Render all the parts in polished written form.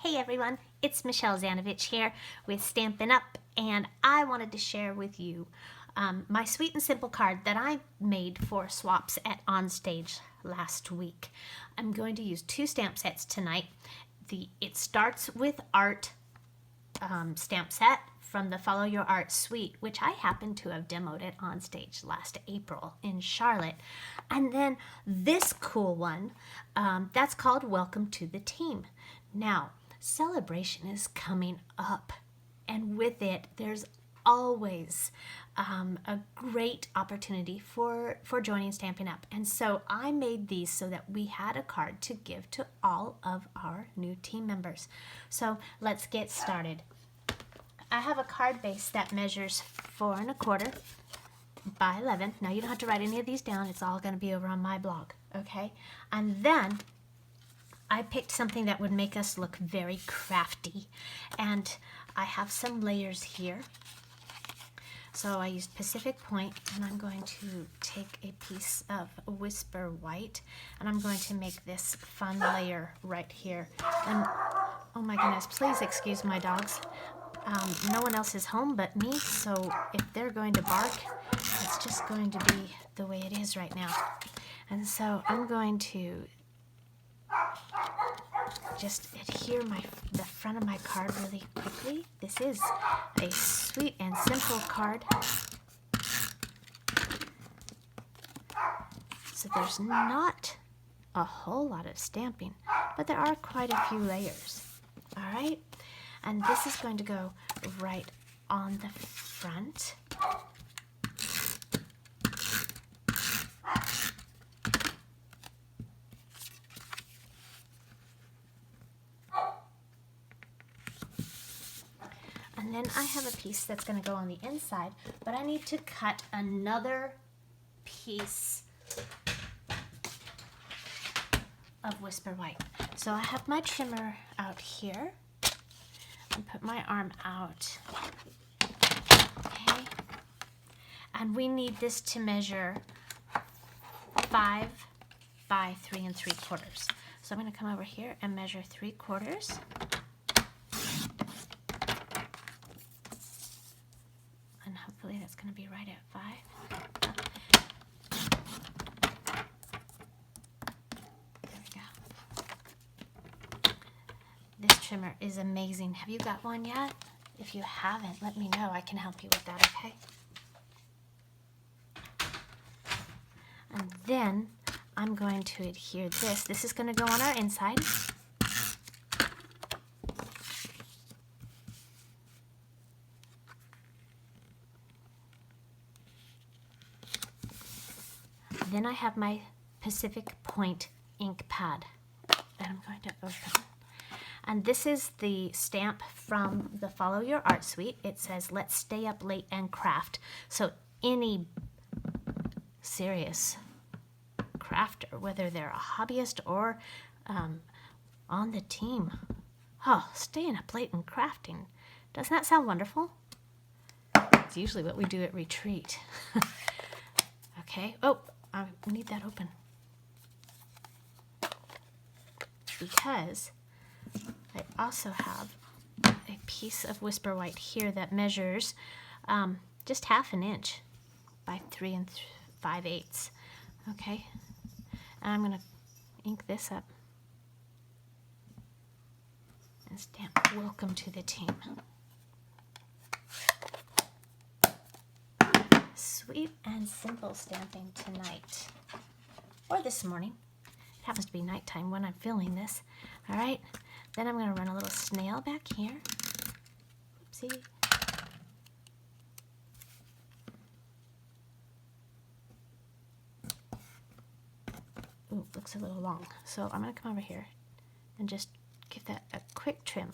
Hey everyone, it's Michelle Zanovich here with Stampin' Up, and I wanted to share with you my sweet and simple card that I made for swaps at OnStage last week. I'm going to use two stamp sets tonight. It starts with Art stamp set from the Follow Your Art suite, which I happen to have demoed at OnStage last April in Charlotte. And then this cool one, that's called Welcome to the Team. Now, celebration is coming up, and with it, there's always a great opportunity for joining Stampin' Up. And so I made these so that we had a card to give to all of our new team members. So let's get started. I have a card base that measures 4 1/4 by 11. Now you don't have to write any of these down. It's all going to be over on my blog, okay? And then I picked something that would make us look very crafty, and I have some layers here. So I used Pacific Point, and I'm going to take a piece of Whisper White, and I'm going to make this fun layer right here. And oh my goodness, please excuse my dogs. No one else is home but me, so if they're going to bark, it's just going to be the way it is right now. And so I'm going to just adhere the front of my card really quickly. This is a sweet and simple card. So there's not a whole lot of stamping, but there are quite a few layers. All right, and this is going to go right on the front. And then I have a piece that's going to go on the inside, but I need to cut another piece of Whisper White. So I have my trimmer out here and put my arm out. Okay. And we need this to measure 5 by 3 3/4. So I'm going to come over here and measure 3/4. And hopefully that's going to be right at 5. There we go. This trimmer is amazing. Have you got one yet? If you haven't, let me know. I can help you with that, okay? And then I'm going to adhere this. This is going to go on our inside. Then I have my Pacific Point ink pad that I'm going to open. And this is the stamp from the Follow Your Art suite. It says, let's stay up late and craft. So any serious crafter, whether they're a hobbyist or on the team, oh, staying up late and crafting. Doesn't that sound wonderful? It's usually what we do at retreat. Okay, oh, I need that open because I also have a piece of Whisper White here that measures just 1/2 inch by 3 5/8. Okay, and I'm going to ink this up and stamp Welcome to the Team. Sweet and simple stamping tonight, or this morning. It happens to be nighttime when I'm filming this. All right, then I'm going to run a little snail back here. Oopsie. Ooh, looks a little long. So I'm going to come over here and just give that a quick trim.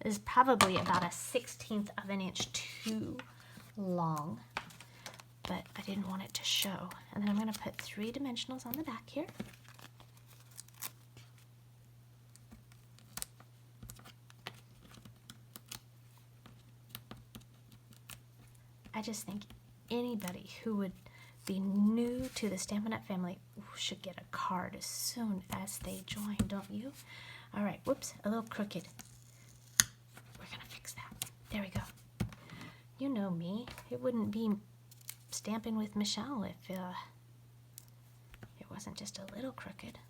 It is probably about a 1/16 of an inch too long, but I didn't want it to show. And then I'm going to put 3 dimensionals on the back here. I just think anybody who would be new to the Stampin' Up family should get a card as soon as they join, don't you? All right, whoops, a little crooked. There we go. You know me. It wouldn't be Stampin' with Michelle if it wasn't just a little crooked.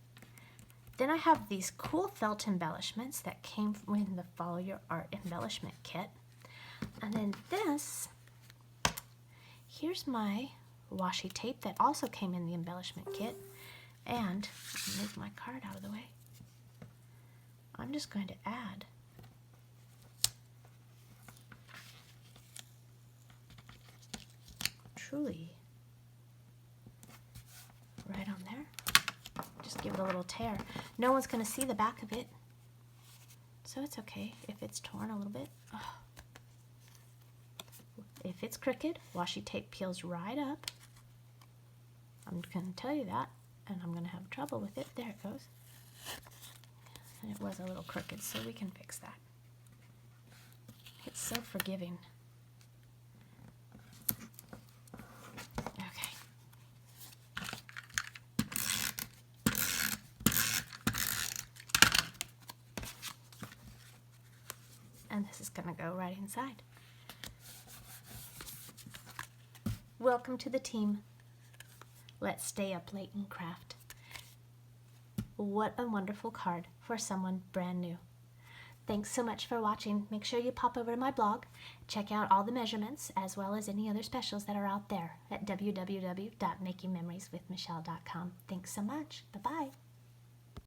Then I have these cool felt embellishments that came in the Follow Your Art embellishment kit. And then this, here's my washi tape that also came in the embellishment kit. And move my card out of the way. I'm just going to add truly right on there. Just give it a little tear. No one's going to see the back of it, so it's okay if it's torn a little bit. Oh. If it's crooked, washi tape peels right up. I'm going to tell you that, and I'm going to have trouble with it. There it goes. And it was a little crooked, so we can fix that. It's so forgiving. Okay. And this is going to go right inside. Welcome to the team. Let's stay up late and craft. What a wonderful card for someone brand new. Thanks so much for watching. Make sure you pop over to my blog, check out all the measurements as well as any other specials that are out there at www.makingmemorieswithmichelle.com. Thanks so much. Bye-bye.